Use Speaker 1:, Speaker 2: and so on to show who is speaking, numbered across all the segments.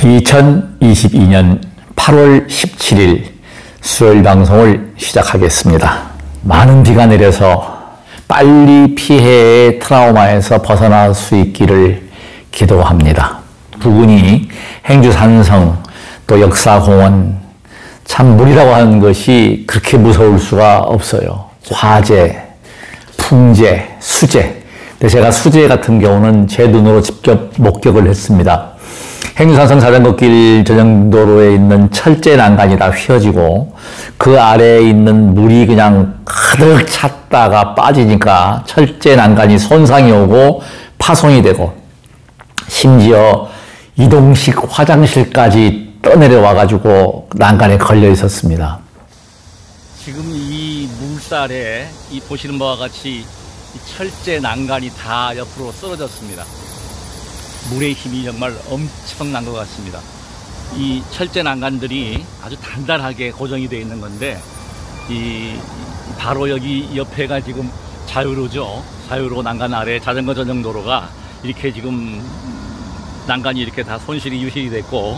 Speaker 1: 2022년 8월 17일 수요일 방송을 시작하겠습니다. 많은 비가 내려서 빨리 피해의 트라우마에서 벗어날 수 있기를 기도합니다. 부근이 행주산성 또 역사공원, 참 물이라고 하는 것이 그렇게 무서울 수가 없어요. 화재, 풍재, 수재. 근데 제가 수재 같은 경우는 제 눈으로 직접 목격을 했습니다. 행주산성 자전거길 전용도로에 있는 철제 난간이 다 휘어지고 그 아래에 있는 물이 그냥 가득 찼다가 빠지니까 철제 난간이 손상이 오고 파손이 되고 심지어 이동식 화장실까지 떠내려와가지고 난간에 걸려 있었습니다.
Speaker 2: 지금 이 물살에 이 보시는 바와 같이 이 철제 난간이 다 옆으로 쓰러졌습니다. 물의 힘이 정말 엄청난 것 같습니다. 이 철제 난간들이 아주 단단하게 고정이 되어 있는 건데 바로 여기 옆에가 지금 자유로죠. 자유로 난간 아래 자전거 전용도로가 이렇게 지금 난간이 이렇게 다 손실이 유실이 됐고,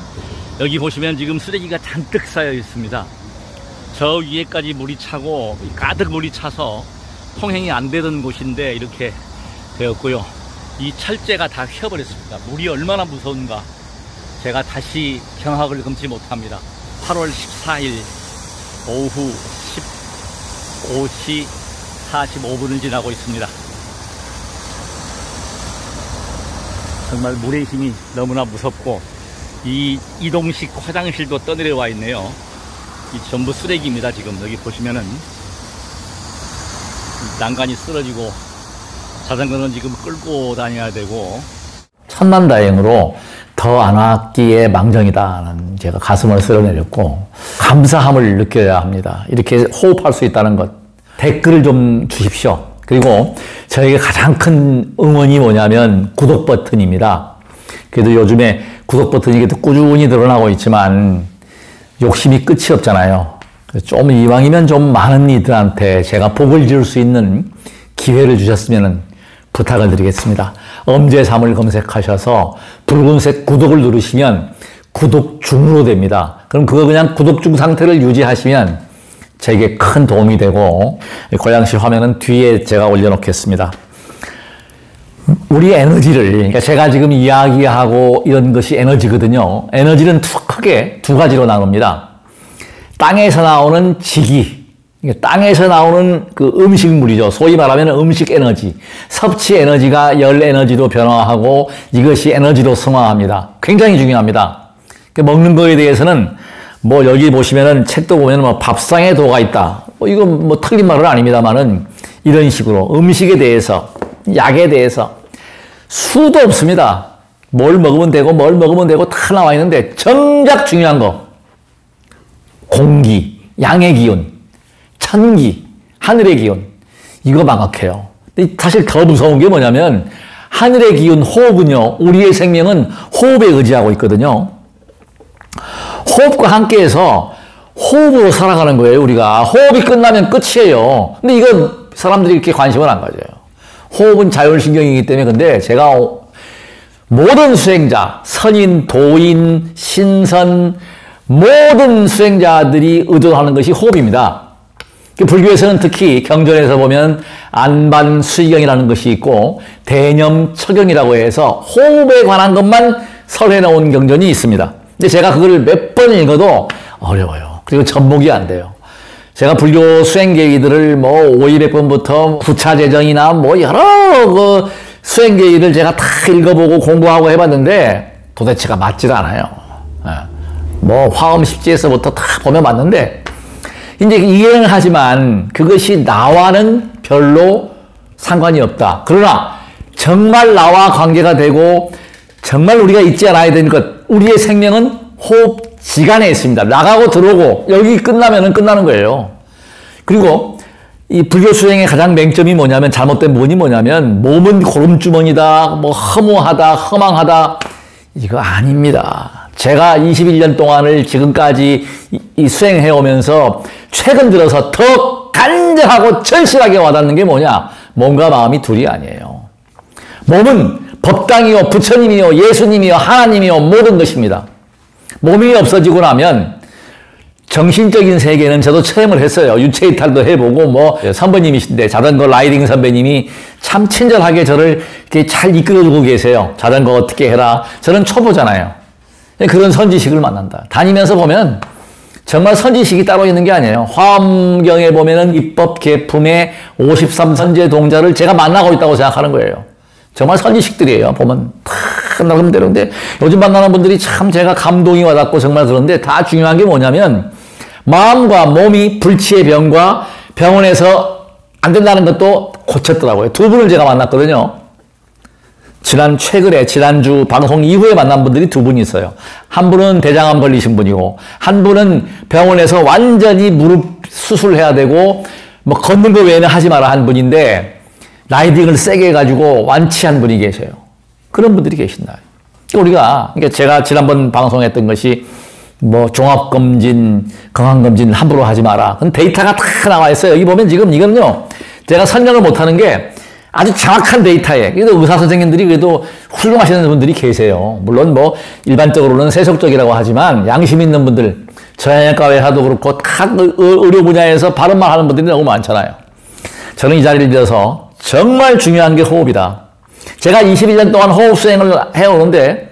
Speaker 2: 여기 보시면 지금 쓰레기가 잔뜩 쌓여 있습니다. 저 위에까지 물이 차고 가득 물이 차서 통행이 안 되던 곳인데 이렇게 되었고요. 이 철제가 다 휘어버렸습니다. 물이 얼마나 무서운가 제가 다시 경악을 금치 못합니다. 8월 14일 오후 15시 45분을 지나고 있습니다. 정말 물의 힘이 너무나 무섭고, 이 이동식 화장실도 떠내려와 있네요. 이 전부 쓰레기입니다. 지금 여기 보시면은 난간이 쓰러지고 자전거는 지금 끌고 다녀야 되고.
Speaker 1: 천만다행으로 더 안 왔기에 망정이다는 제가 가슴을 쓸어내렸고 감사함을 느껴야 합니다. 이렇게 호흡할 수 있다는 것. 댓글을 좀 주십시오. 그리고 저에게 가장 큰 응원이 뭐냐면 구독 버튼입니다. 그래도 요즘에 구독 버튼이 꾸준히 늘어나고 있지만 욕심이 끝이 없잖아요. 좀 이왕이면 좀 많은 이들한테 제가 복을 지을 수 있는 기회를 주셨으면 부탁을 드리겠습니다. 엄제삼을 검색하셔서 붉은색 구독을 누르시면 구독 중으로 됩니다. 그럼 그거 그냥 구독 중 상태를 유지하시면 제게 큰 도움이 되고, 고양시 화면은 뒤에 제가 올려놓겠습니다. 우리 에너지를, 그러니까 제가 지금 이야기하고 이런 것이 에너지거든요. 에너지는 크게 두 가지로 나눕니다. 땅에서 나오는 지기, 땅에서 나오는 그 음식물이죠. 소위 말하면 음식 에너지, 섭취 에너지가 열 에너지로 변화하고 이것이 에너지로 승화합니다. 굉장히 중요합니다. 먹는 거에 대해서는 뭐 여기 보시면은 책도 보면 뭐 밥상에 도가 있다. 이건 뭐 틀린 말은 아닙니다만은 이런 식으로 음식에 대해서, 약에 대해서 수도 없습니다. 뭘 먹으면 되고 뭘 먹으면 되고 다 나와 있는데 정작 중요한 거, 공기, 양의 기운, 천기, 하늘의 기운, 이거 망각해요. 근데 사실 더 무서운 게 뭐냐면 하늘의 기운, 호흡은요, 우리의 생명은 호흡에 의지하고 있거든요. 호흡과 함께해서 호흡으로 살아가는 거예요. 우리가 호흡이 끝나면 끝이에요. 근데 이건 사람들이 이렇게 관심을 안 가져요. 호흡은 자율신경이기 때문에. 근데 제가 모든 수행자, 선인, 도인, 신선, 모든 수행자들이 의존하는 것이 호흡입니다. 불교에서는 특히 경전에서 보면 안반수의경이라는 것이 있고 대념처경이라고 해서 호흡에 관한 것만 설해 놓은 경전이 있습니다. 근데 제가 그걸 몇 번 읽어도 어려워요. 그리고 접목이 안 돼요. 제가 불교 수행계기들을 뭐 500번부터 부차재정이나 뭐 여러 그 수행계기를 제가 다 읽어보고 공부하고 해봤는데 도대체가 맞질 않아요. 뭐 화엄십지에서부터 다 보면 맞는데 이제 이해는 하지만 그것이 나와는 별로 상관이 없다. 그러나 정말 나와 관계가 되고 정말 우리가 잊지 않아야 되는 것, 우리의 생명은 호흡 지간에 있습니다. 나가고 들어오고 여기 끝나면은 끝나는 거예요. 그리고 이 불교 수행의 가장 맹점이 뭐냐면, 잘못된 부분이 뭐냐면 몸은 고름주머니다, 뭐 허무하다, 허망하다, 이거 아닙니다. 제가 21년 동안을 지금까지 이 수행해 오면서 최근 들어서 더 간절하고 절실하게 와닿는 게 뭐냐? 몸과 마음이 둘이 아니에요. 몸은 법당이요, 부처님이요, 예수님이요, 하나님이요, 모든 것입니다. 몸이 없어지고 나면 정신적인 세계는 저도 체험을 했어요. 유체 이탈도 해보고 뭐 선배님이신데 자전거 라이딩 선배님이 참 친절하게 저를 이렇게 잘 이끌어주고 계세요. 자전거 어떻게 해라. 저는 초보잖아요. 그런 선지식을 만난다. 다니면서 보면 정말 선지식이 따로 있는 게 아니에요. 화엄경에 보면은 입법 계품의 53선제 동자를 제가 만나고 있다고 생각하는 거예요. 정말 선지식들이에요. 보면 다 나름대로. 근데 요즘 만나는 분들이 참 제가 감동이 와닿고 정말 그런데 다 중요한 게 뭐냐면 마음과 몸이 불치의 병과 병원에서 안 된다는 것도 고쳤더라고요. 두 분을 제가 만났거든요. 최근에 지난주 방송 이후에 만난 분들이 두 분이 있어요. 한 분은 대장암 걸리신 분이고 한 분은 병원에서 완전히 무릎 수술해야 되고 뭐 걷는 거 외에는 하지 마라 한 분인데 라이딩을 세게 해가지고 완치한 분이 계세요. 그런 분들이 계신다. 우리가 그러니까 제가 지난번 방송했던 것이 뭐 종합검진, 건강검진 함부로 하지 마라. 그건 데이터가 다 나와 있어요. 여기 보면 지금 이거는요. 제가 설명을 못하는 게 아주 정확한 데이터에 그래도 의사 선생님들이 그래도 훌륭하시는 분들이 계세요. 물론 뭐 일반적으로는 세속적이라고 하지만 양심 있는 분들, 저양외과 의사도 그렇고 각 의료 분야에서 바른 말 하는 분들이 너무 많잖아요. 저는 이 자리를 빌어서 정말 중요한 게 호흡이다. 제가 21년 동안 호흡 수행을 해오는데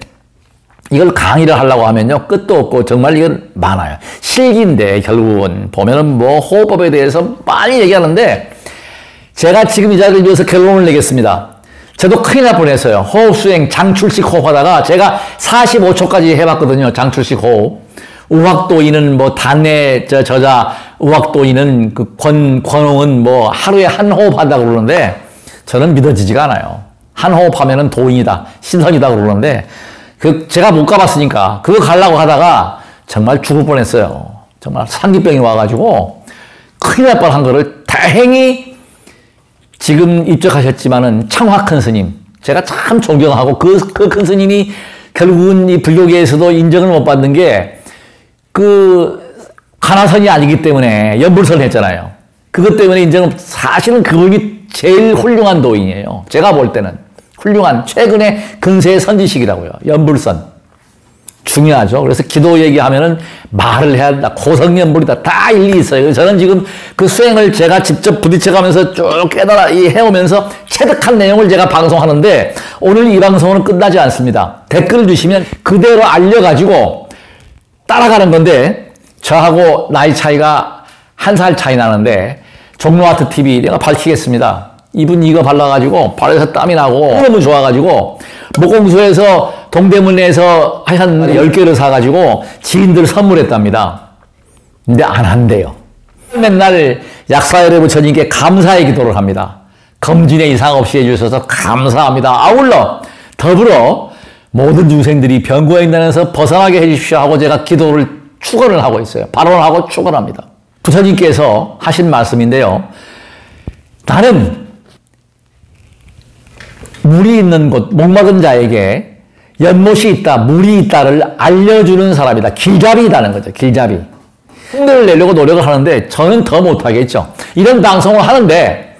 Speaker 1: 이걸 강의를 하려고 하면요 끝도 없고 정말 이건 많아요. 실기인데 결국은 보면은 뭐 호흡법에 대해서 많이 얘기하는데 제가 지금 이 자리를 위해서 결론을 내겠습니다. 저도 큰일 날 뻔했어요. 호흡 수행 장출식 호흡하다가 제가 45초까지 해봤거든요. 장출식 호흡. 우학도인은 뭐 단내 저자 우학도인은 그 권홍은 뭐 하루에 한 호흡 한다고 그러는데 저는 믿어지지가 않아요. 한 호흡 하면은 도인이다, 신선이다 그러는데 제가 못 가봤으니까 그거 가려고 하다가 정말 죽을 뻔했어요. 정말 상기병이 와가지고 큰일 날 뻔한 거를 다행히 지금 입적하셨지만은 창화 큰 스님 제가 참 존경하고 그 큰 스님이 결국은 이 불교계에서도 인정을 못 받는 게 가나선이 아니기 때문에 연불선을 했잖아요. 그것 때문에 인정은 사실은 그분이 제일 훌륭한 도인이에요. 제가 볼 때는 훌륭한 최근의 근세의 선지식이라고요. 연불선 중요하죠. 그래서 기도 얘기하면은 말을 해야 한다. 고성연불이다. 다 일리 있어요. 저는 지금 그 수행을 제가 직접 부딪혀가면서 쭉 깨달아 해오면서 체득한 내용을 제가 방송하는데 오늘 이 방송은 끝나지 않습니다. 댓글 주시면 그대로 알려가지고 따라가는 건데 저하고 나이 차이가 1살 차이 나는데 종로아트 TV 내가 밝히겠습니다. 이분 이거 발라가지고 발에서 땀이 나고 너무 좋아가지고 목공소에서 동대문에서 한 10개를 사가지고 지인들 선물했답니다. 근데 안 한대요. 맨날 약사열애 부처님께 감사의 기도를 합니다. 검진에 이상 없이 해주셔서 감사합니다. 아울러 더불어 모든 중생들이 병고행단에서 벗어나게 해주십시오 하고 제가 기도를 축원을 하고 있어요. 발언하고 축원합니다. 부처님께서 하신 말씀인데요. 나는 물이 있는 곳, 목마른 자에게 연못이 있다, 물이 있다를 알려주는 사람이다. 길잡이라는 거죠. 길잡이. 힘을 내려고 노력을 하는데 저는 더 못하겠죠. 이런 방송을 하는데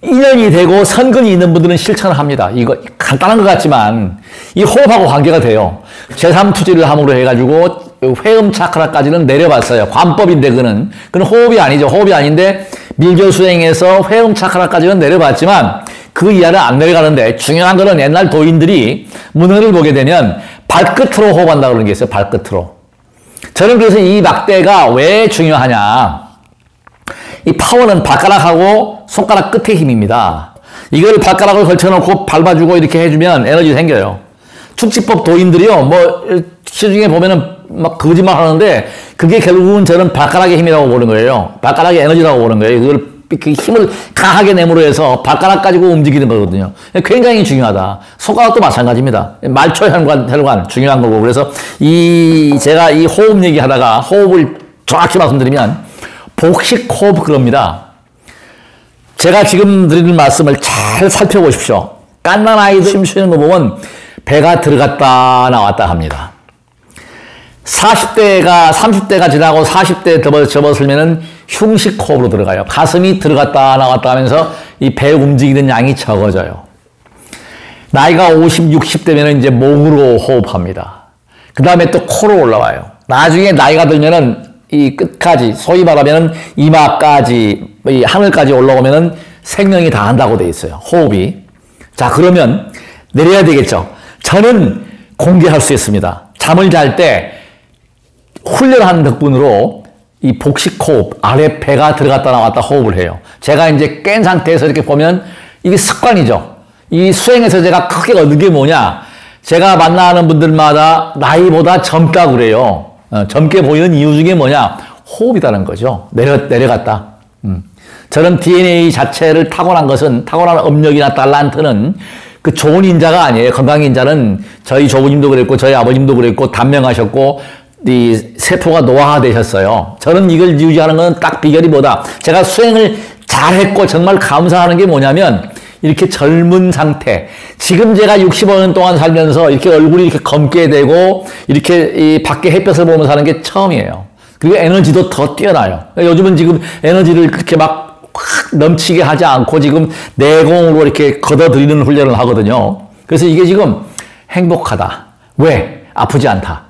Speaker 1: 인연이 되고 선근이 있는 분들은 실천을 합니다. 이거 간단한 것 같지만 이 호흡하고 관계가 돼요. 제3투지를 함으로 해가지고 회음 차크라까지는 내려봤어요. 관법인데 그건 호흡이 아니죠. 호흡이 아닌데 밀교 수행에서 회음 차크라까지는 내려봤지만 그 이하는 안 내려가는데 중요한 거는 옛날 도인들이 문헌을 보게 되면 발끝으로 호흡한다고 그러는 게 있어요. 발끝으로. 저는 그래서 이 막대가 왜 중요하냐. 이 파워는 발가락하고 손가락 끝의 힘입니다. 이걸 발가락을 걸쳐놓고 밟아주고 이렇게 해주면 에너지 생겨요. 축지법 도인들이요, 뭐, 시중에 보면은 막 거짓말 하는데, 그게 결국은 저는 발가락의 힘이라고 보는 거예요. 발가락의 에너지라고 보는 거예요. 그걸 그 힘을 강하게 내므로 해서 발가락 가지고 움직이는 거거든요. 굉장히 중요하다. 손가락도 마찬가지입니다. 말초 혈관 중요한 거고. 그래서 제가 이 호흡 얘기하다가 호흡을 정확히 말씀드리면 복식 호흡 그럽니다. 제가 지금 드리는 말씀을 잘 살펴보십시오. 갓난 아이들 숨 쉬는 거 보면 배가 들어갔다 나왔다 합니다. 30대가 지나고 40대 접어들면은 흉식 호흡으로 들어가요. 가슴이 들어갔다 나왔다 하면서 이 배 움직이는 양이 적어져요. 나이가 50, 60대면 이제 목으로 호흡합니다. 그 다음에 또 코로 올라와요. 나중에 나이가 들면은 이 끝까지, 소위 말하면은 이마까지, 이 하늘까지 올라오면은 생명이 다 한다고 돼 있어요. 호흡이. 자, 그러면 내려야 되겠죠. 저는 공개할 수 있습니다. 잠을 잘 때 훈련하는 덕분으로 이 복식호흡, 아래 배가 들어갔다 나왔다 호흡을 해요. 제가 이제 깬 상태에서 이렇게 보면 이게 습관이죠. 이 수행에서 제가 크게 얻은 게 뭐냐. 제가 만나는 분들마다 나이보다 젊다고 그래요. 젊게 보이는 이유 중에 뭐냐. 호흡이라는 거죠. 내려갔다. 저는 DNA 자체를 타고난 것은, 타고난 업력이나 달란트는 그 좋은 인자가 아니에요. 건강 인자는 저희 조부님도 그랬고, 저희 아버님도 그랬고, 단명하셨고, 이 세포가 노화되셨어요. 저는 이걸 유지하는 건 딱 비결이 뭐다. 제가 수행을 잘했고 정말 감사하는 게 뭐냐면 이렇게 젊은 상태. 지금 제가 65년 동안 살면서 이렇게 얼굴이 이렇게 검게 되고 이렇게 이 밖에 햇볕을 보면서 사는 게 처음이에요. 그리고 에너지도 더 뛰어나요. 요즘은 지금 에너지를 그렇게 막 확 넘치게 하지 않고 지금 내공으로 이렇게 걷어들이는 훈련을 하거든요. 그래서 이게 지금 행복하다. 왜? 아프지 않다.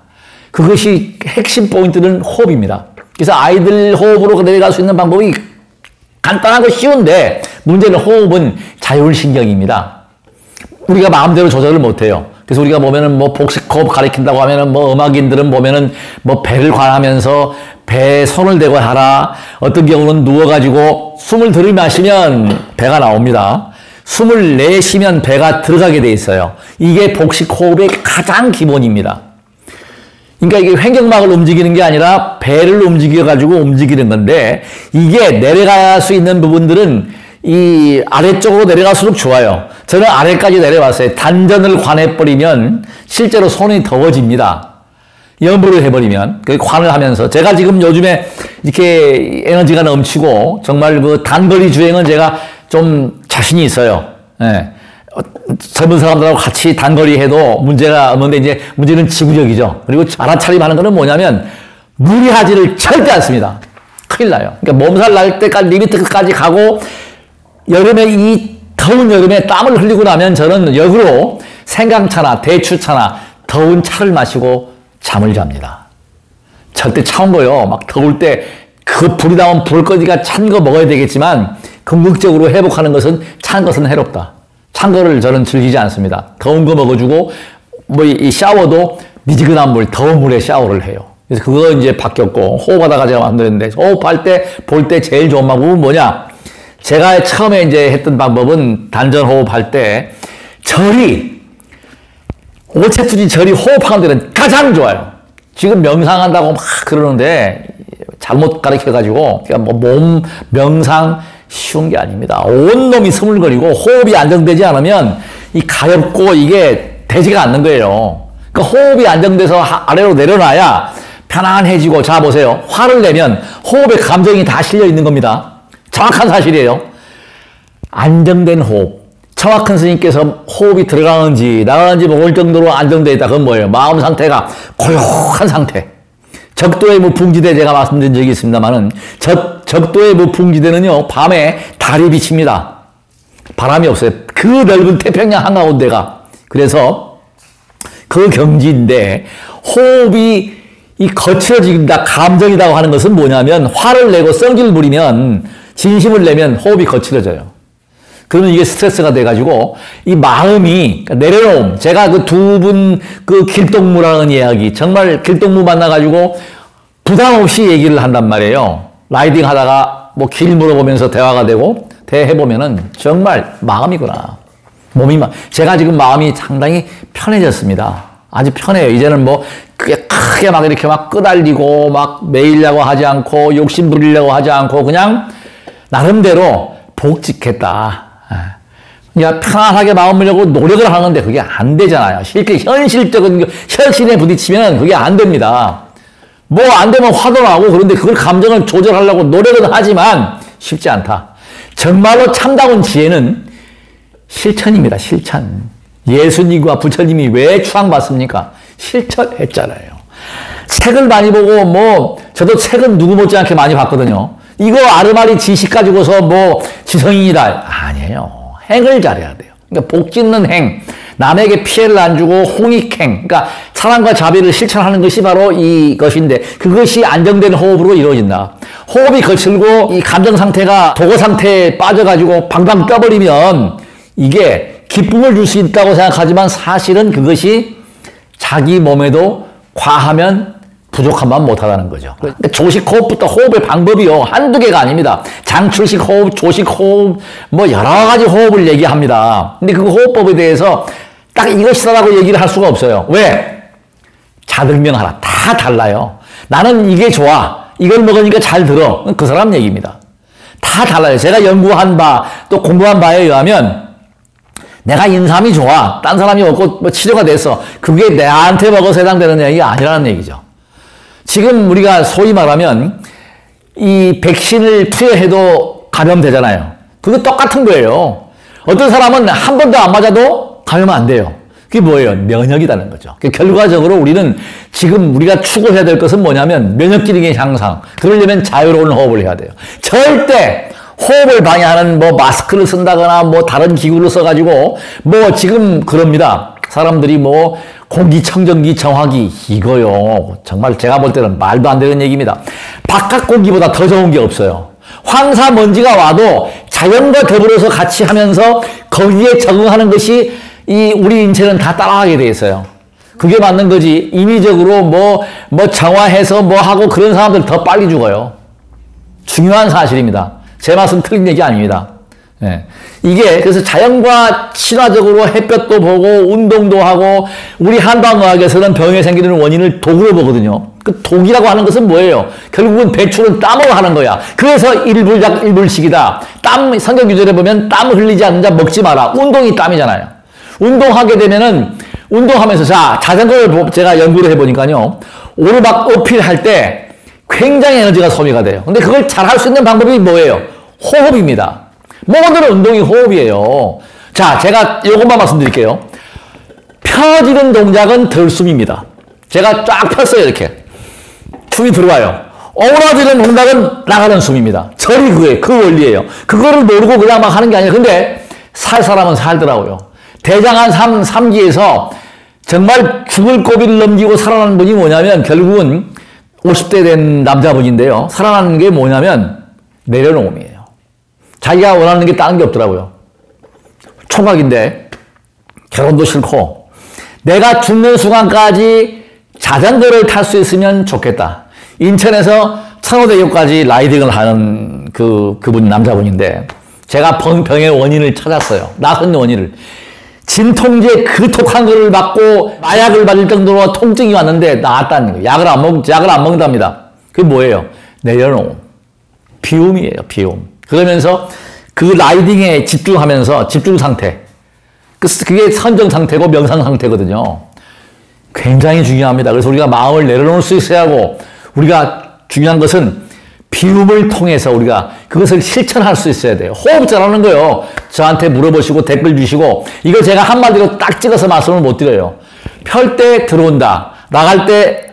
Speaker 1: 그것이 핵심 포인트는 호흡입니다. 그래서 아이들 호흡으로 내려갈 수 있는 방법이 간단하고 쉬운데 문제는 호흡은 자율신경입니다. 우리가 마음대로 조절을 못해요. 그래서 우리가 보면은 뭐 복식호흡 가리킨다고 하면은 뭐 음악인들은 보면은 뭐 배를 관하면서 배에 손을 대고 하라. 어떤 경우는 누워가지고 숨을 들이마시면 배가 나옵니다. 숨을 내쉬면 배가 들어가게 돼 있어요. 이게 복식호흡의 가장 기본입니다. 그러니까 이게 횡격막을 움직이는 게 아니라 배를 움직여가지고 움직이는 건데 이게 내려갈 수 있는 부분들은 이 아래쪽으로 내려갈수록 좋아요. 저는 아래까지 내려왔어요. 단전을 관해버리면 실제로 손이 더워집니다. 염불을 해버리면. 관을 하면서. 제가 지금 요즘에 이렇게 에너지가 넘치고 정말 그 단거리 주행은 제가 좀 자신이 있어요. 예. 젊은 사람들하고 같이 단거리 해도 문제가 없는데 이제 문제는 지구력이죠. 그리고 알아차림하는 거는 뭐냐면 무리하지를 절대 않습니다. 큰일 나요. 그러니까 몸살 날 때까지 리미트까지 가고 여름에 이 더운 여름에 땀을 흘리고 나면 저는 역으로 생강차나 대추차나 더운 차를 마시고 잠을 잡니다. 절대 차운 거요. 막 더울 때 그 불이 나온 불거지가 찬 거 먹어야 되겠지만 궁극적으로 회복하는 것은 찬 것은 해롭다. 찬 거를 저는 즐기지 않습니다. 더운 거 먹어주고 뭐 이 샤워도 미지근한 물, 더운 물에 샤워를 해요. 그래서 그거 이제 바뀌었고 호흡하다가 제가 만들었는데 호흡할 때 볼 때 제일 좋은 방법은 뭐냐? 제가 처음에 이제 했던 방법은 단전 호흡할 때 절이 오체투지 절이 호흡하는 데는 가장 좋아요. 지금 명상한다고 막 그러는데 잘못 가르쳐가지고 그러니까 뭐 몸 명상 쉬운 게 아닙니다. 온 놈이 스물거리고 호흡이 안정되지 않으면 이 가렵고 이게 되지가 않는 거예요. 그러니까 호흡이 안정돼서 아래로 내려놔야 편안해지고. 자 보세요. 화를 내면 호흡에 감정이 다 실려 있는 겁니다. 정확한 사실이에요. 안정된 호흡. 정확한 스님께서 호흡이 들어가는지 나가는지 모를 정도로 안정되어 있다. 그건 뭐예요? 마음 상태가 고요한 상태. 적도의 무풍지대 제가 말씀드린 적이 있습니다만은 적도의 무풍지대는요 밤에 달이 비칩니다. 바람이 없어요. 그 넓은 태평양 한가운데가. 그래서 그 경지인데 호흡이 이 거칠어진다, 감정이라고 하는 것은 뭐냐면 화를 내고 성질을 부리면 진심을 내면 호흡이 거칠어져요. 그러면 이게 스트레스가 돼가지고 이 마음이 내려놓음. 제가 그 두 분 그 길동무라는 이야기 정말 길동무 만나가지고 부담 없이 얘기를 한단 말이에요. 라이딩 하다가 뭐 길 물어보면서 대화가 되고 대해보면은 정말 마음이구나. 몸이 제가 지금 마음이 상당히 편해졌습니다. 아주 편해요. 이제는 뭐 크게 막 이렇게 막 끄달리고 막 매이려고 하지 않고 욕심 부리려고 하지 않고 그냥 나름대로 복직했다. 그냥 편안하게 마음을 열고 노력을 하는데 그게 안 되잖아요. 실제 현실적인 현실에 부딪히면 그게 안 됩니다. 뭐 안 되면 화도 나고 그런데 그걸 감정을 조절하려고 노력은 하지만 쉽지 않다. 정말로 참다운 지혜는 실천입니다. 실천. 예수님과 부처님이 왜 추앙받습니까? 실천했잖아요. 책을 많이 보고 뭐 저도 책은 누구 못지않게 많이 봤거든요. 이거 아르마리 지식 가지고서 뭐 지성인이다. 아니에요. 행을 잘해야 돼요. 그러니까 복 짓는 행. 남에게 피해를 안 주고 홍익행, 그러니까 사랑과 자비를 실천하는 것이 바로 이것인데 그것이 안정된 호흡으로 이루어진다. 호흡이 거칠고 이 감정 상태가 도고 상태에 빠져가지고 방방 떠버리면 이게 기쁨을 줄 수 있다고 생각하지만 사실은 그것이 자기 몸에도 과하면 부족함만 못하다는 거죠. 그러니까 조식 호흡부터 호흡의 방법이요. 한두 개가 아닙니다. 장출식 호흡, 조식 호흡, 뭐 여러 가지 호흡을 얘기합니다. 근데 그 호흡법에 대해서 딱 이것이다라고 얘기를 할 수가 없어요. 왜? 자들명하라. 다 달라요. 나는 이게 좋아. 이걸 먹으니까 잘 들어. 그 사람 얘기입니다. 다 달라요. 제가 연구한 바, 또 공부한 바에 의하면 내가 인삼이 좋아. 딴 사람이 먹고 뭐 치료가 됐어. 그게 내한테 먹어서 해당되는 얘기가 아니라는 얘기죠. 지금 우리가 소위 말하면 이 백신을 투여해도 감염되잖아요. 그거 똑같은 거예요. 어떤 사람은 한 번도 안 맞아도 감염 안 돼요. 그게 뭐예요? 면역이라는 거죠. 결과적으로 우리는 지금 우리가 추구해야 될 것은 뭐냐면 면역 기능의 향상. 그러려면 자유로운 호흡을 해야 돼요. 절대 호흡을 방해하는 뭐 마스크를 쓴다거나 뭐 다른 기구를 써가지고 뭐 지금 그럽니다. 사람들이 뭐 공기청정기 정화기 이거요. 정말 제가 볼 때는 말도 안 되는 얘기입니다. 바깥 공기보다 더 좋은 게 없어요. 황사 먼지가 와도 자연과 더불어서 같이 하면서 거기에 적응하는 것이 이 우리 인체는 다 따라가게 돼 있어요. 그게 맞는 거지. 인위적으로 뭐 정화해서 뭐 하고 그런 사람들 더 빨리 죽어요. 중요한 사실입니다. 제 말씀 틀린 얘기 아닙니다. 예. 이게 그래서 자연과 친화적으로 햇볕도 보고 운동도 하고 우리 한방의학에서는 병에 생기는 원인을 독으로 보거든요. 그 독이라고 하는 것은 뭐예요? 결국은 배출은 땀으로 하는 거야. 그래서 일불약 일불식이다. 땀 성경 규절에 보면 땀 흘리지 않는 자 먹지 마라. 운동이 땀이잖아요. 운동하게 되면은 운동하면서 자전거를 제가 연구를 해보니까요. 오르막 어필할 때 굉장히 에너지가 소비가 돼요. 근데 그걸 잘 할 수 있는 방법이 뭐예요? 호흡입니다. 모든 운동이 호흡이에요. 자, 제가 이것만 말씀드릴게요. 펴지는 동작은 들숨입니다. 제가 쫙 폈어요, 이렇게. 숨이 들어와요. 오므라지는 동작은 나가는 숨입니다. 절이 그거예요. 그 원리예요. 그거를 모르고 그냥 막 하는 게 아니라 근데 살 사람은 살더라고요. 대장암 3기에서 정말 죽을 고비를 넘기고 살아난 분이 뭐냐면 결국은 50대 된 남자분인데요. 살아나는 게 뭐냐면 내려놓음이에요. 자기가 원하는 게 다른 게 없더라고요. 총각인데 결혼도 싫고 내가 죽는 순간까지 자전거를 탈 수 있으면 좋겠다. 인천에서 천호대교까지 라이딩을 하는 그분 남자분인데 제가 병의 원인을 찾았어요. 나쁜 원인을. 진통제 그 독한 거를 맞고 마약을 맞을 정도로 통증이 왔는데 나았다는 거예요. 약을 안 먹는답니다. 그게 뭐예요? 내려놓음. 비움이에요, 비움. 그러면서 그 라이딩에 집중하면서 집중 상태. 그게 선정 상태고 명상 상태거든요. 굉장히 중요합니다. 그래서 우리가 마음을 내려놓을 수 있어야 하고 우리가 중요한 것은 비움을 통해서 우리가 그것을 실천할 수 있어야 돼요. 호흡 잘하는 거요. 저한테 물어보시고 댓글 주시고 이걸 제가 한마디로 딱 찍어서 말씀을 못 드려요. 펼 때 들어온다. 나갈 때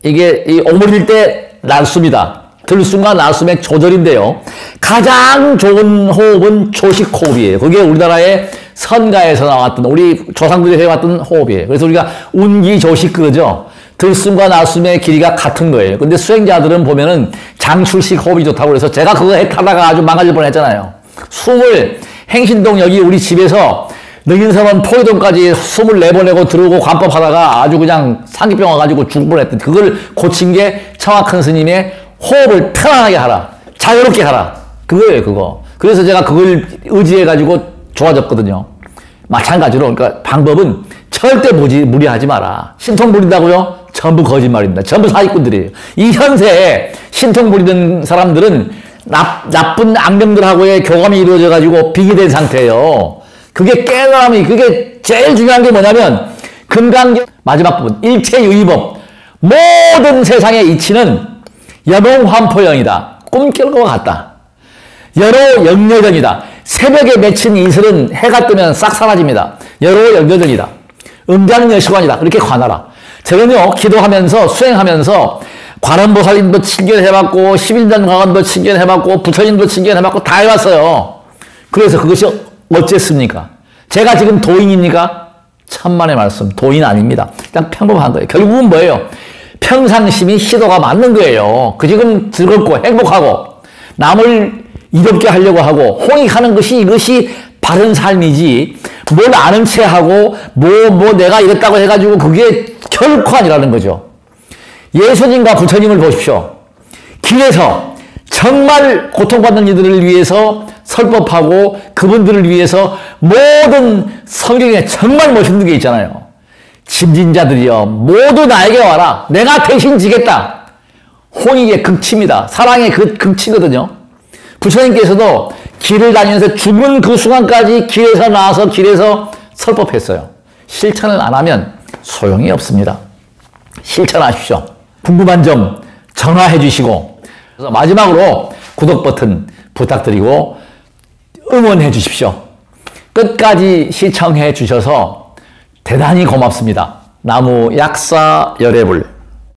Speaker 1: 이게 오므릴 때 날숨이다. 들숨과 날숨의 조절인데요. 가장 좋은 호흡은 조식 호흡이에요. 그게 우리나라의 선가에서 나왔던 우리 조상들이 해왔던 호흡이에요. 그래서 우리가 운기조식 그러죠. 들숨과 날숨의 길이가 같은 거예요. 근데 수행자들은 보면은 장출식 호흡이 좋다고 그래서 제가 그거 타다가 아주 망가질 뻔했잖아요. 숨을 행신동 여기 우리 집에서 능인섬원 포이동까지 숨을 내보내고 들어오고 관법하다가 아주 그냥 상기병 와가지고 죽을 뻔했던 그걸 고친 게 청학큰 스님의 호흡을 편안하게 하라. 자유롭게 하라. 그거예요, 그거. 그래서 제가 그걸 의지해가지고 좋아졌거든요. 마찬가지로, 그러니까 방법은 절대 무리하지 마라. 신통 부린다고요? 전부 거짓말입니다. 전부 사기꾼들이에요. 이 현세에 신통 부리는 사람들은 나쁜 악령들하고의 교감이 이루어져가지고 빙의된 상태예요. 그게 깨달음이, 그게 제일 중요한 게 뭐냐면, 금강경, 마지막 부분, 일체유의법. 모든 세상의 이치는 여몽환포영이다. 꿈결과 같다. 여로 영여정이다. 새벽에 맺힌 이슬은 해가 뜨면 싹 사라집니다. 여로 영여정이다. 음장여시관이다. 그렇게 관하라. 저는요, 기도하면서, 수행하면서, 관음보살님도 친견해봤고, 11년 강원도 친견해봤고, 부처님도 친견해봤고, 다 해봤어요. 그래서 그것이 어쨌습니까? 제가 지금 도인입니까? 천만의 말씀, 도인 아닙니다. 그냥 평범한 거예요. 결국은 뭐예요? 평상심이 시도가 맞는 거예요. 그 지금 즐겁고 행복하고 남을 이롭게 하려고 하고 홍익하는 것이 이것이 바른 삶이지 뭘 아는 체 하고 내가 이랬다고 해가지고 그게 결코 아니라는 거죠. 예수님과 부처님을 보십시오. 길에서 정말 고통받는 이들을 위해서 설법하고 그분들을 위해서 모든 성경에 정말 멋있는 게 있잖아요. 짐진 자들이여 모두 나에게 와라. 내가 대신 지겠다. 홍익의 극치입니다. 사랑의 그 극치거든요. 부처님께서도 길을 다니면서 죽은 그 순간까지 길에서 나와서 길에서 설법했어요. 실천을 안 하면 소용이 없습니다. 실천하십시오. 궁금한 점 전화해 주시고 그래서 마지막으로 구독 버튼 부탁드리고 응원해 주십시오. 끝까지 시청해 주셔서 대단히 고맙습니다. 나무 약사 열애불